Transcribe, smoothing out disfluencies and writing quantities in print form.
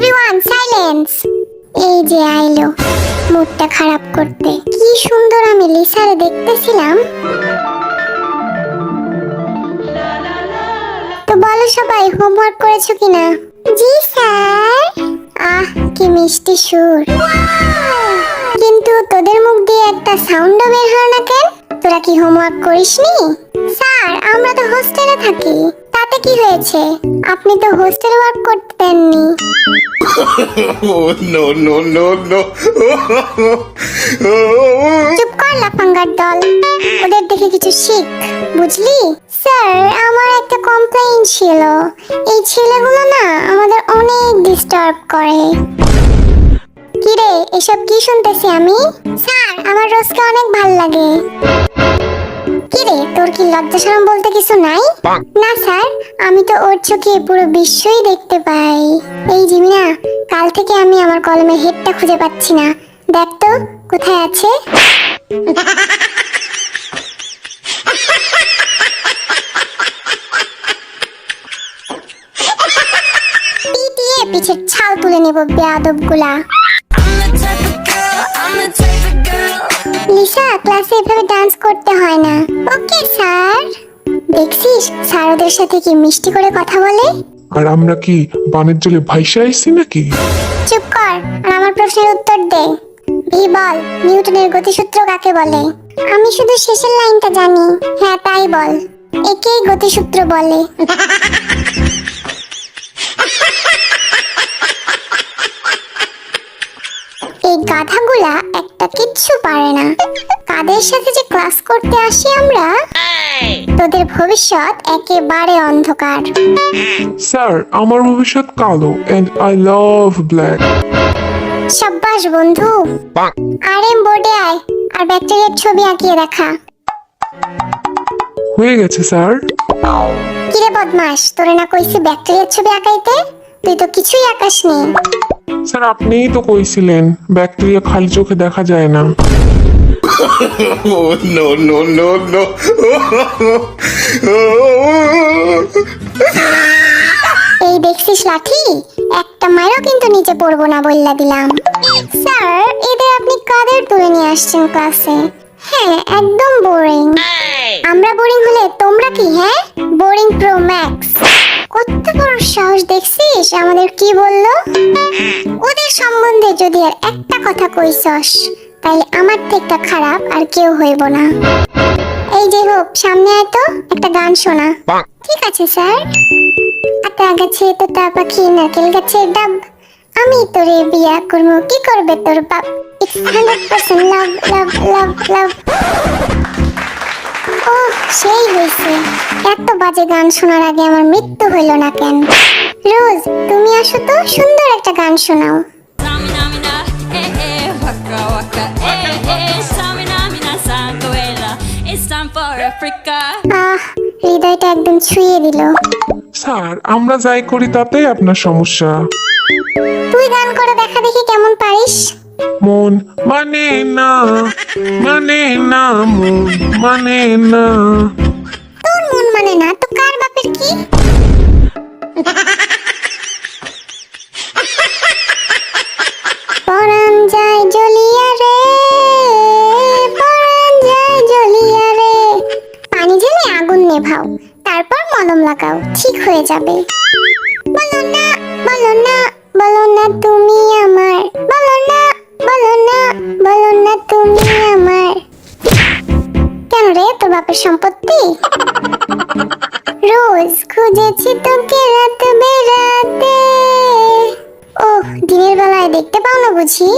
Everyone silence. এই যে আইলো মুডটা খারাপ করতে। কি সুন্দর আমি লিসারে দেখতেছিলাম। তো বলো সবাই হোমওয়ার্ক করেছো কিনা? জি স্যার। আহ কি মিষ্টি সুর, কিন্তু তোদের মুখ দিয়ে একটা সাউন্ডও বের হয় না কেন? তোরা কি হোমওয়ার্ক করিসনি? স্যার আমরা তো হোস্টেলে থাকি। তাতে কি হয়েছে? আপনি তো হোস্টেল ওয়ার্ক করতে দেননি। No, no, no, no. চুপ কর লাফাঙ্গার দল, ওদের দেখে কিছু শিখ, বুঝলি? স্যার আমার একটা কমপ্লেইন ছিল। এই ছেলেগুলো না আমাদের অনেক ডিস্টার্ব করে। কি রে এসব কি শুনতেছি আমি? স্যার আমার রোজকে অনেক ভাল লাগে। কি রে তোর কি লজ্জা শরম বলতে কিছু নাই? না স্যার, আমি তো ওর চোখে পুরো বিশ্বই দেখতে পাই। এই জিমিনা, কাল থেকে আমি আমার কলমের হেডটা খুঁজে পাচ্ছি না। দেখ তো কোথায় আছে। পিটিয়ে পিছের ছাল তুলে নেব বেয়াদবগুলা। লিসা ক্লাসে এভাবে ডান্স করতে হয় না। Okay sir. দেখছিস স্যার ওদের সাথে কি মিষ্টি করে কথা বলে। আর আমরা কি বানের জলে ভাইসা আইছি নাকি? চুপ কর আর আমার প্রশ্নের উত্তর দে। ভি বল, নিউটনের গতিসূত্র কাকে বলে? আমি শুধু শেষের লাইনটা জানি। হ্যাঁ তাই বল। একেই গতিসূত্র বলে। এই গাধাগুলা একটা কিচ্ছু পারে না। কাদের সাথে যে ক্লাস করতে আসি আমরা। তোদের ভবিষ্যৎ একেবারে অন্ধকার। স্যার আমার ভবিষ্যৎ কালো এন্ড আই লাভ ব্ল্যাক। সাব্বাস বন্ধু। আরএম বোর্ডে আয় আর ব্যাকটেরিয়ার ছবি আঁকিয়ে দেখা। হয়ে গেছে স্যার। কিরে বদমাস, তোরে না কইছি ব্যাকটেরিয়ার ছবি আঁকাইতে? তুই তো কিছুই আঁকাসনি। স্যার আপনিই তো কইছিলেন ব্যাকটেরিয়া খালি চোখে দেখা যায় না। Oh, no, no, no, no. এই দেখছিস লাঠি, একটা মারও কিন্তু নিচে পড়বো না বললা দিলাম। স্যার এদের আপনি কাদের তুলে নিয়ে আসছেন ক্লাসে? হ্যাঁ একদম বোরিং। আমরা বোরিং হলে তোমরা কি? হ্যাঁ বোরিং প্রো ম্যাক্স। কত বড় সাহস দেখছিস আমাদের কি বললো? ওদের সম্বন্ধে যদি আর একটা কথা কইছস তাইলে আমার থেকে খারাপ আর কেউ হইব না। এই যে হোক সামনে আয় তো, একটা গান শোনা। ঠিক আছে স্যার। আতা গাছে তোতা পাখি নারকেল গাছের ডাব, আমি তোরে বিয়া করবো, কি করবে তোর বাপ। It's 100% লাভ লাভ লাভ লাভ। ও সেই হয়েছে। এত বাজে গান শোনার আগে আমার মৃত্যু হইল না কেন? রোজ তুমি আসো তো, সুন্দর একটা গান শোনাও। Samina mina, waka waka, Samina mina sanguela. It's time for Africa. আহ হৃদয়টা একদম ছুঁয়ে দিল। স্যার আমরা যাই করি তাতেই আপনার সমস্যা। তুই গান করে দেখা দেখি কেমন পারিস। মন মানে না, মানে না, মন মানে না। তোর মন মানে না তো কার বাপের কি? পরাণ যায় জ্বলিয়া রে, পরাণ যায় জ্বলিয়া রে। পানি ঢেলে আগুন নেভাও, তারপর মলম লাগাও, ঠিক হয়ে যাবে। বলো না বলো না বলো না তুমি আমার, বলো না বলো না বলো না তুমি আমার। কেন রে তোর বাপের সম্পত্তি? রোজ খুঁজেছি তোকে রাত বেরাতে। ওহ দিনের বেলায় দেখতে পাও না বুঝি?